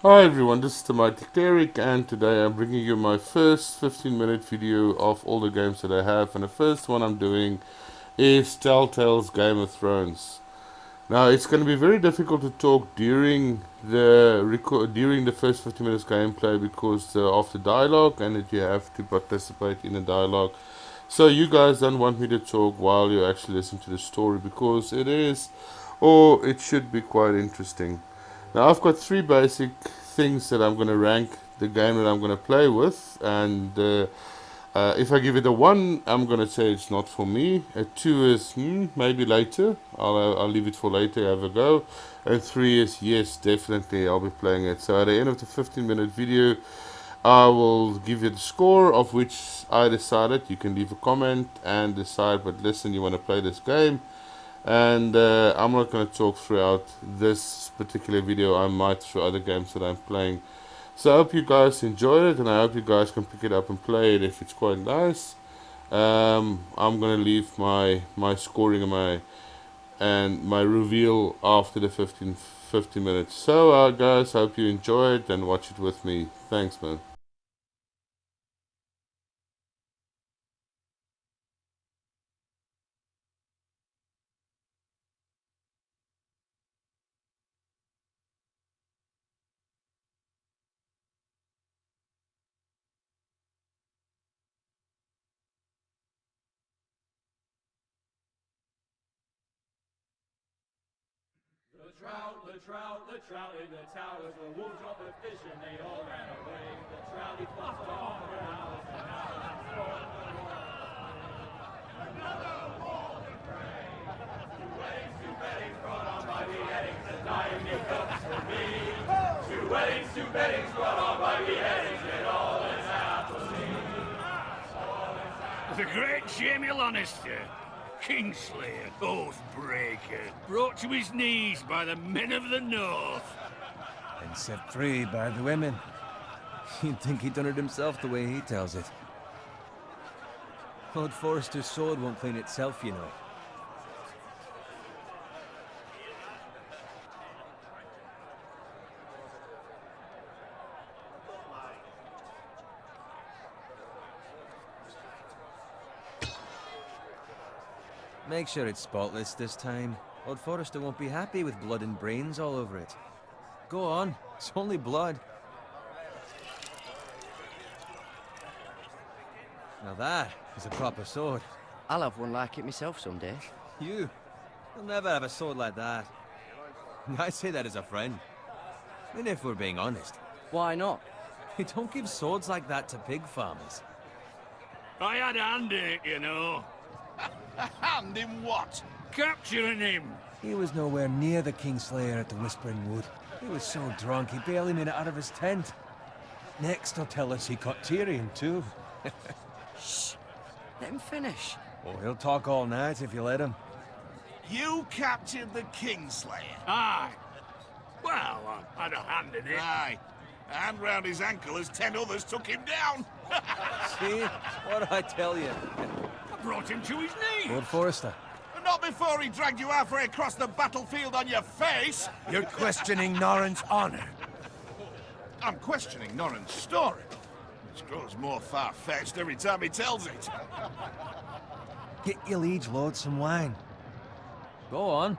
Hi everyone, this is the Mighty Cleric, and today I'm bringing you my first 15-minute video of all the games that I have. And the first one I'm doing is Telltale's Game of Thrones. Now it's going to be very difficult to talk during the first 15 minutes gameplay because of the dialogue, and that you have to participate in the dialogue. So you guys don't want me to talk while you actually listen to the story, because it is, or it should be, quite interesting. Now I've got three basic things that I'm going to rank the game that I'm going to play with, and if I give it a 1, I'm going to say it's not for me. A 2 is maybe later, I'll leave it for later, have a go. And 3 is yes, definitely I'll be playing it. So at the end of the 15-minute video, I will give you the score of which I decided. You can leave a comment and decide, but listen, you want to play this game. And I'm not going to talk throughout this particular video. I might through other games that I'm playing. So I hope you guys enjoy it, and I hope you guys can pick it up and play it if it's quite nice. I'm going to leave my scoring and my reveal after the 50 minutes. So guys, I hope you enjoy it and watch it with me. Thanks, man. The trout in the towers, the wolves dropped the fish and they all ran away. The trout, he flopped off for hours and hours. Another wall to pray. Two weddings brought on by beheadings, and diamond cups for me. Two weddings brought on by beheadings, and all is happily. The great Jamie Lannister, Kingslayer, Oathbreaker, brought to his knees by the men of the North. And set free by the women. You'd think he'd done it himself the way he tells it. Lord Forrester's sword won't clean itself, you know. Make sure it's spotless this time. Lord Forrester won't be happy with blood and brains all over it. Go on, it's only blood. Now that is a proper sword. I'll have one like it myself someday. You'll never have a sword like that. I say that as a friend. And if we're being honest, Why not? they don't give swords like that to pig farmers. I had a hand in it, you know. A hand in what? Capturing him. He was nowhere near the Kingslayer at the Whispering Wood. He was so drunk he barely made it out of his tent. Next he'll tell us he caught Tyrion too. Shh. Let him finish. Oh, he'll talk all night if you let him. You captured the Kingslayer? Aye. Well, I had a hand in it. Aye. A hand round his ankle as 10 others took him down. See? What'd I tell you? I brought him to his knees. Lord Forrester. But not before he dragged you halfway across the battlefield on your face. You're questioning Norrin's honor. I'm questioning Norrin's story, which grows more far-fetched every time he tells it. Get your liege lord some wine. Go on.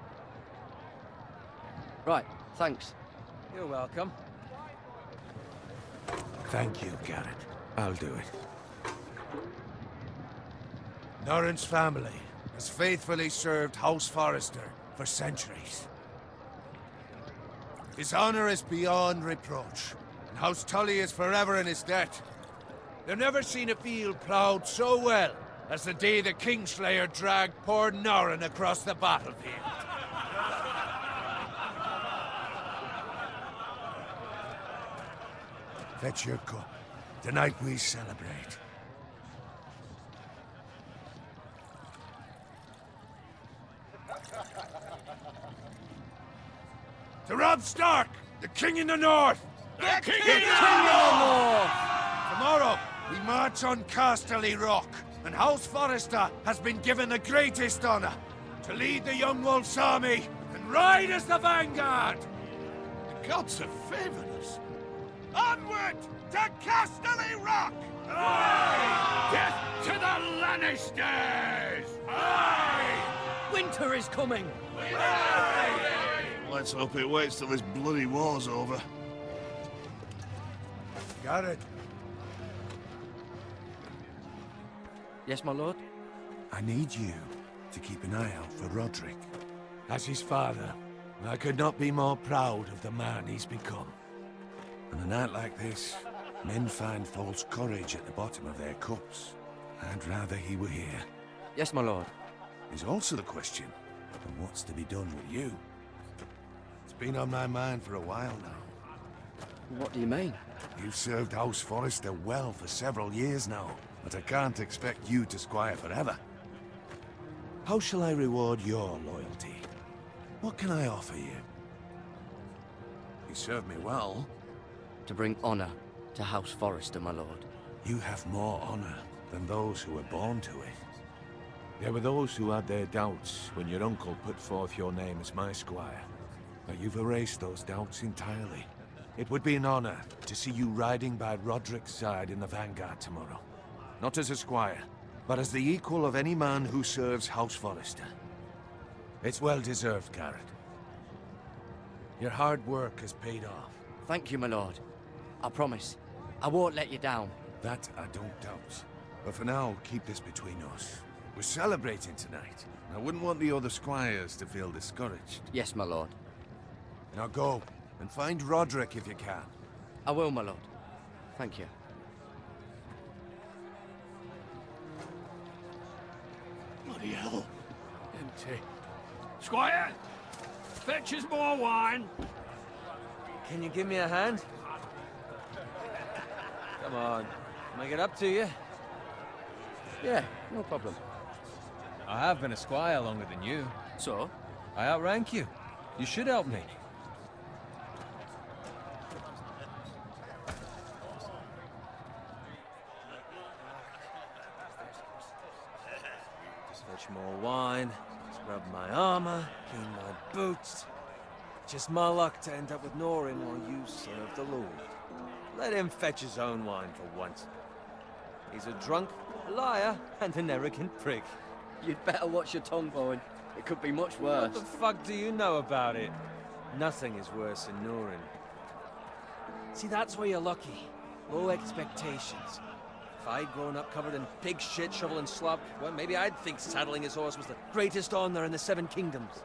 Right, thanks. You're welcome. Thank you, Garrett. I'll do it. Norrin's family has faithfully served House Forrester for centuries. His honor is beyond reproach, and House Tully is forever in his debt. They've never seen a field plowed so well as the day the Kingslayer dragged poor Norrin across the battlefield. Fetch your cup. Tonight we celebrate. To Robb Stark, the King in the North! The King King of the North! Tomorrow, we march on Casterly Rock, and House Forrester has been given the greatest honor to lead the Young Wolf's army and ride as the vanguard! The gods have favored us. Onward to Casterly Rock! Death to the Lannisters! Aye! Winter is coming! Let's hope it waits till this bloody war's over. Garrett, Yes, my lord? I need you to keep an eye out for Roderick. As his father, I could not be more proud of the man he's become. On a night like this, men find false courage at the bottom of their cups. I'd rather he were here. Yes, my lord. There's also the question of what's to be done with you. It's been on my mind for a while now. What do you mean? You've served House Forrester well for several years now, but I can't expect you to squire forever. How shall I reward your loyalty? What can I offer you? You served me well. To bring honor to House Forrester, my lord. You have more honor than those who were born to it. There were those who had their doubts when your uncle put forth your name as my squire. But you've erased those doubts entirely. It would be an honor to see you riding by Roderick's side in the vanguard tomorrow. Not as a squire, but as the equal of any man who serves House Forrester. It's well deserved, Garrett. Your hard work has paid off. Thank you, my lord. I promise. I won't let you down. That I don't doubt. But for now, keep this between us. We're celebrating tonight. I wouldn't want the other squires to feel discouraged. Yes, my lord. Now go, and find Roderick if you can. I will, my lord. Thank you. Bloody hell. Empty. Squire! Fetch us more wine! Can you give me a hand? Come on. Make it up to you. Yeah, no problem. I have been a squire longer than you. So? I outrank you. You should help me. Fetch more wine, scrub my armor, clean my boots. Just my luck to end up with Norin while you serve the Lord. Let him fetch his own wine for once. He's a drunk, a liar, and an arrogant prick. You'd better watch your tongue, Bowen. It could be much worse. What the fuck do you know about it? Nothing is worse than Norin. See, that's where you're lucky. Low expectations. If I'd grown up covered in pig shit, shovel and slop, well, maybe I'd think saddling his horse was the greatest honor in the Seven Kingdoms.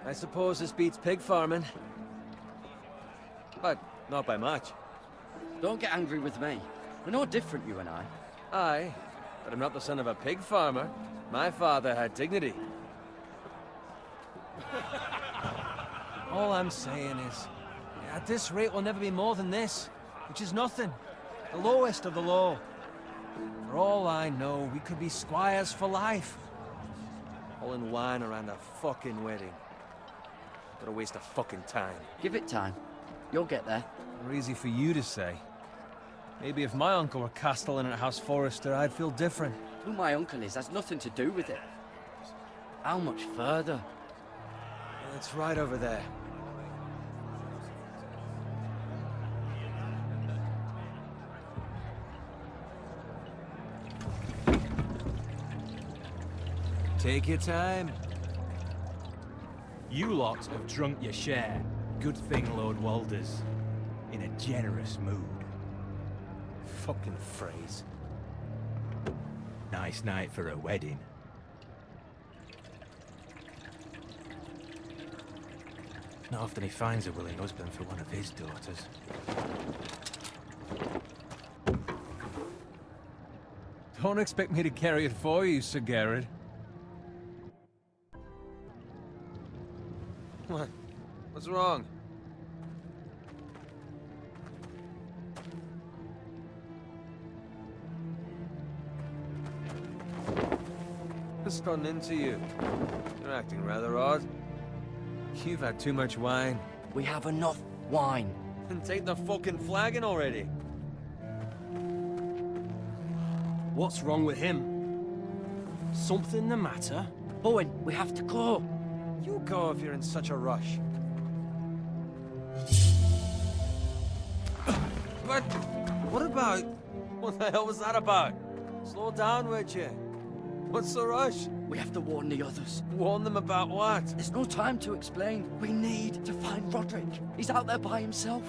I suppose this beats pig farming. But not by much. Don't get angry with me. We're no different, you and I. Aye, but I'm not the son of a pig farmer. My father had dignity. All I'm saying is, at this rate we'll never be more than this, which is nothing. The lowest of the low. For all I know, we could be squires for life. All in wine around a fucking wedding. What a waste of fucking time. Give it time. You'll get there. More easy for you to say. Maybe if my uncle were castellan at House Forrester, I'd feel different. Who my uncle is has nothing to do with it. How much further? It's right over there. Take your time. You lot have drunk your share. Good thing Lord Walder's in a generous mood. Fucking phrase. Nice night for a wedding. Not often he finds a willing husband for one of his daughters. Don't expect me to carry it for you, Sir Garrett. What? What's wrong? What's gotten into you? You're acting rather odd. You've had too much wine. We have enough wine. Then take the fucking flagon already. What's wrong with him? Something the matter? Bowen, we have to go. You go if you're in such a rush. But what about... What the hell was that about? Slow down, would you? What's the rush? We have to warn the others. Warn them about what? There's no time to explain. We need to find Roderick. He's out there by himself.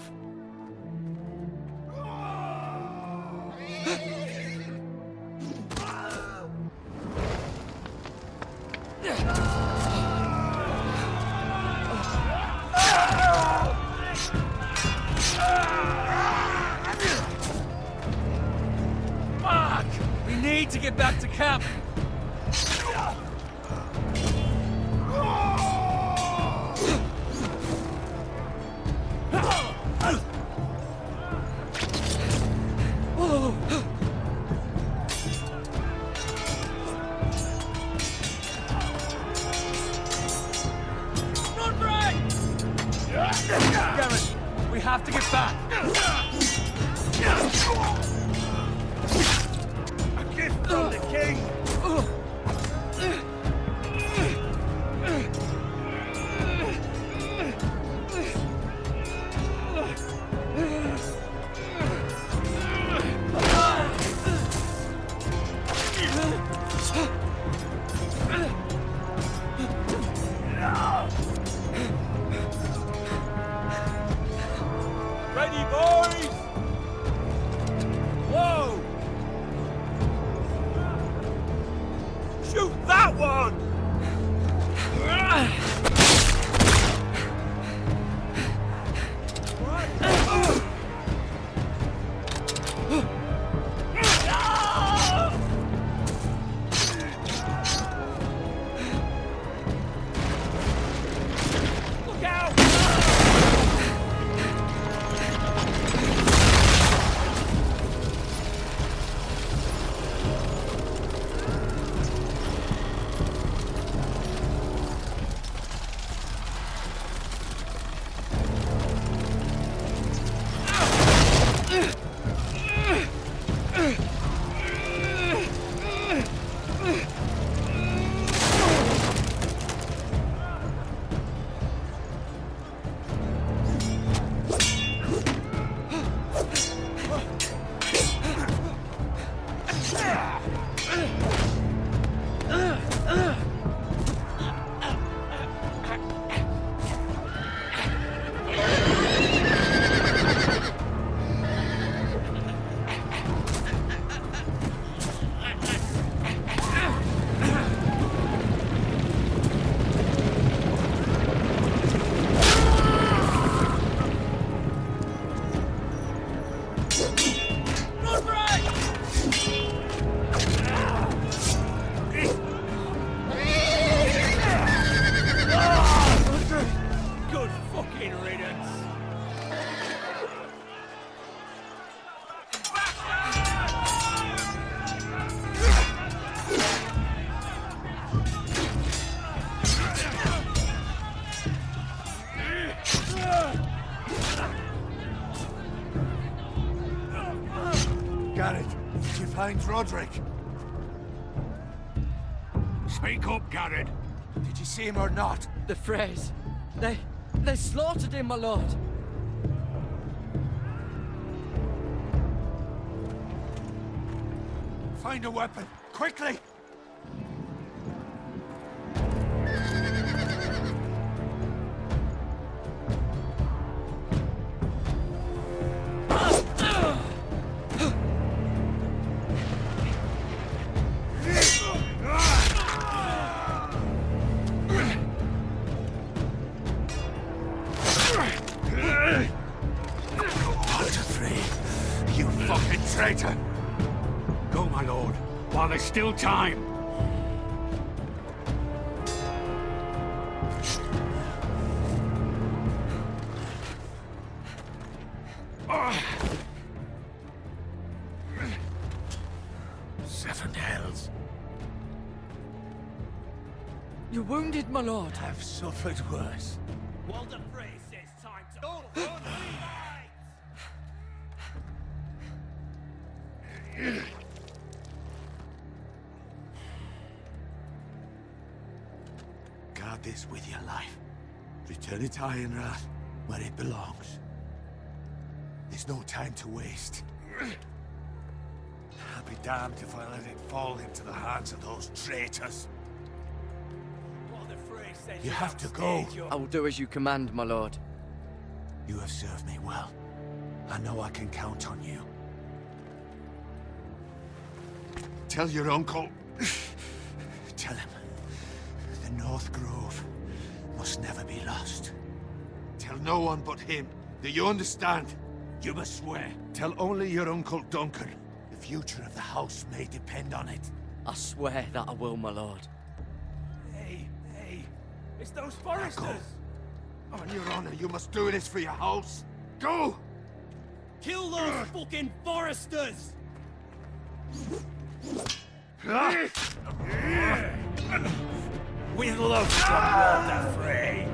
Fuck! We need to get back to camp. Garrett, we have to get back. A gift from the king. Ready, boys? Whoa! Shoot that one! Look out! Good fucking riddance. Garrett, did you find Roderick? Speak up, Garrett. Did you see him or not? The Freys. They slaughtered him, my lord. Find a weapon, quickly! You fucking traitor! Go, my lord, while there's still time. Seven hells. You're wounded, my lord. I've suffered worse. Walder Frey says time to... Don't run, Guard this with your life. Return it to Ironrath, where it belongs. There's no time to waste. I'll be damned if I let it fall into the hands of those traitors. You have to go. I will do as you command, my lord. You have served me well. I know I can count on you. Tell your uncle. Tell him. The North Grove must never be lost. Tell no one but him. Do you understand? You must swear. Tell only your Uncle Duncan. The future of the house may depend on it. I swear that I will, my lord. Hey, it's those foresters! On your honor, you must do this for your house. Go! Kill those fucking foresters! With love from Walter Frey!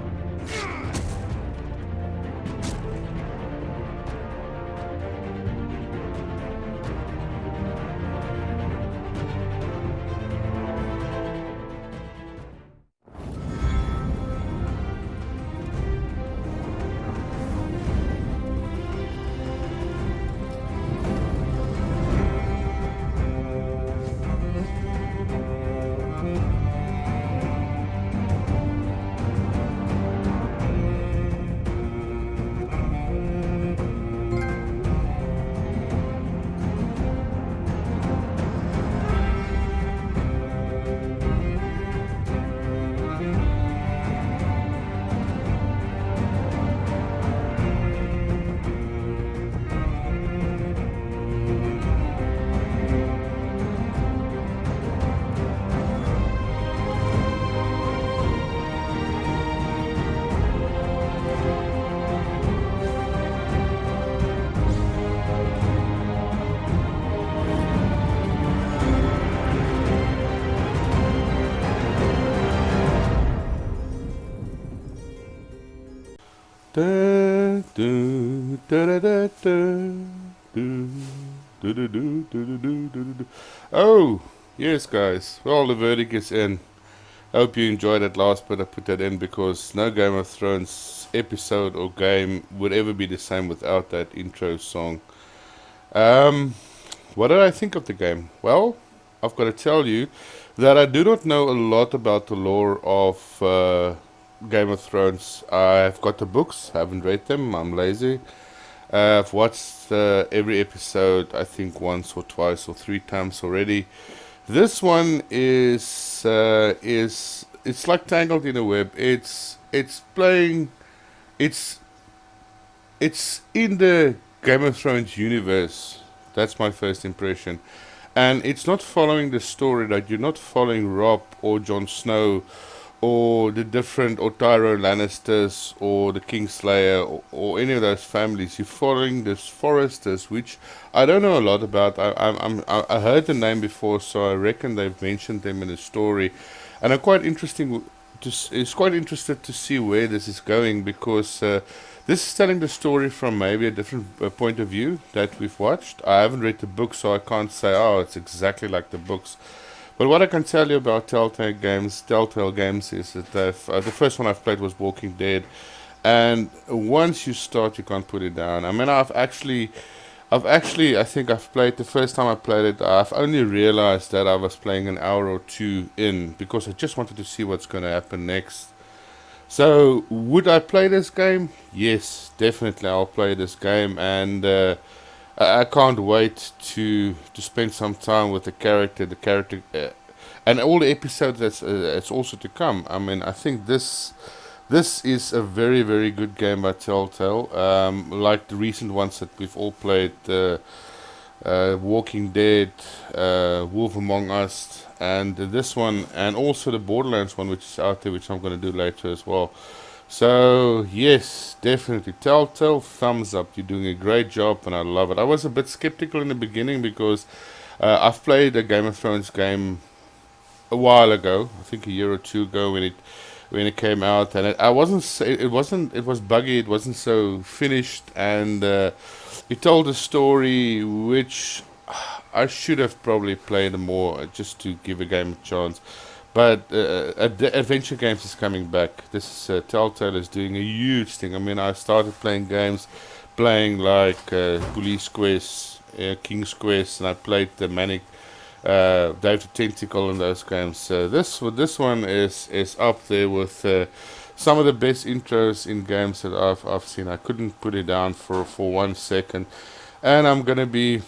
Da, do, da, da, da, da, do, do, do, do, do, do, do, do, do. Oh, yes, guys. Well, the verdict is in. I hope you enjoyed that last bit. I put that in because no Game of Thrones episode or game would ever be the same without that intro song. What did I think of the game? Well, I've got to tell you that I do not know a lot about the lore of Game of Thrones. I've got the books, haven't read them, I'm lazy. I've watched every episode, I think once or twice or three times already. This one is it's like Tangled in a Web. It's in the Game of Thrones universe. That's my first impression. And it's not following the story that you're not following Robb or Jon Snow or the different, or Tyrone Lannisters, or the Kingslayer, or any of those families. You're following the Foresters, which I don't know a lot about. I heard the name before, so I reckon they've mentioned them in the story, and I'm quite interested to see where this is going, because this is telling the story from maybe a different point of view that we've watched. I haven't read the book, so I can't say, oh, it's exactly like the books. But what I can tell you about Telltale games is that the first one I've played was Walking Dead, and once you start, you can't put it down. I mean, I think I've played, the first time I played it, I've only realized that I was playing an hour or two in, because I just wanted to see what's going to happen next. So, would I play this game? Yes, definitely I'll play this game, and I can't wait to spend some time with the character, and all the episodes that's also to come. I mean, I think this is a very, very good game by Telltale, like the recent ones that we've all played, Walking Dead, Wolf Among Us, and this one, and also the Borderlands one, which is out there, which I'm going to do later as well. So, yes, definitely. Telltale, thumbs up. You're doing a great job, and I love it. I was a bit skeptical in the beginning because I've played a Game of Thrones game a while ago. I think a year or two ago when it came out, and it was buggy. It wasn't so finished, and it told a story which I should have probably played more just to give a game a chance. But adventure games is coming back. This Telltale is doing a huge thing. I mean, I started playing games playing like Police Quest, King's Quest, and I played the Manic Dave the Tentacle in those games. So this one is up there with some of the best intros in games that I've seen. I couldn't put it down for 1 second, and I'm gonna be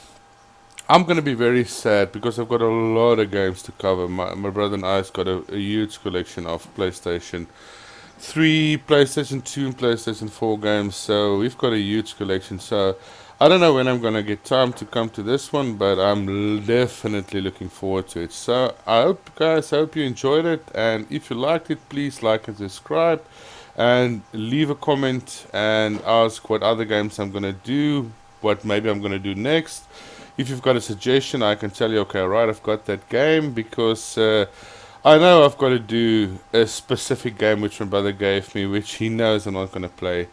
very sad because I've got a lot of games to cover. My brother and I's got a huge collection of PlayStation 3, PlayStation 2, and PlayStation 4 games, so we've got a huge collection. So I don't know when I'm gonna get time to come to this one, but I'm definitely looking forward to it. So I hope you enjoyed it, and if you liked it, please like and subscribe, and leave a comment and ask what other games I'm gonna do, what maybe I'm gonna do next. If you've got a suggestion, I can tell you, okay, right, I've got that game, because I know I've got to do a specific game which my brother gave me, which he knows I'm not going to play.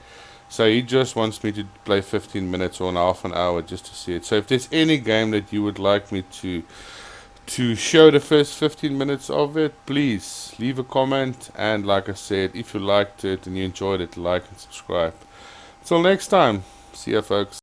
So he just wants me to play 15 minutes or half an hour just to see it. So if there's any game that you would like me to show the first 15 minutes of it, please leave a comment. And like I said, if you liked it and you enjoyed it, like and subscribe. Until next time, see ya, folks.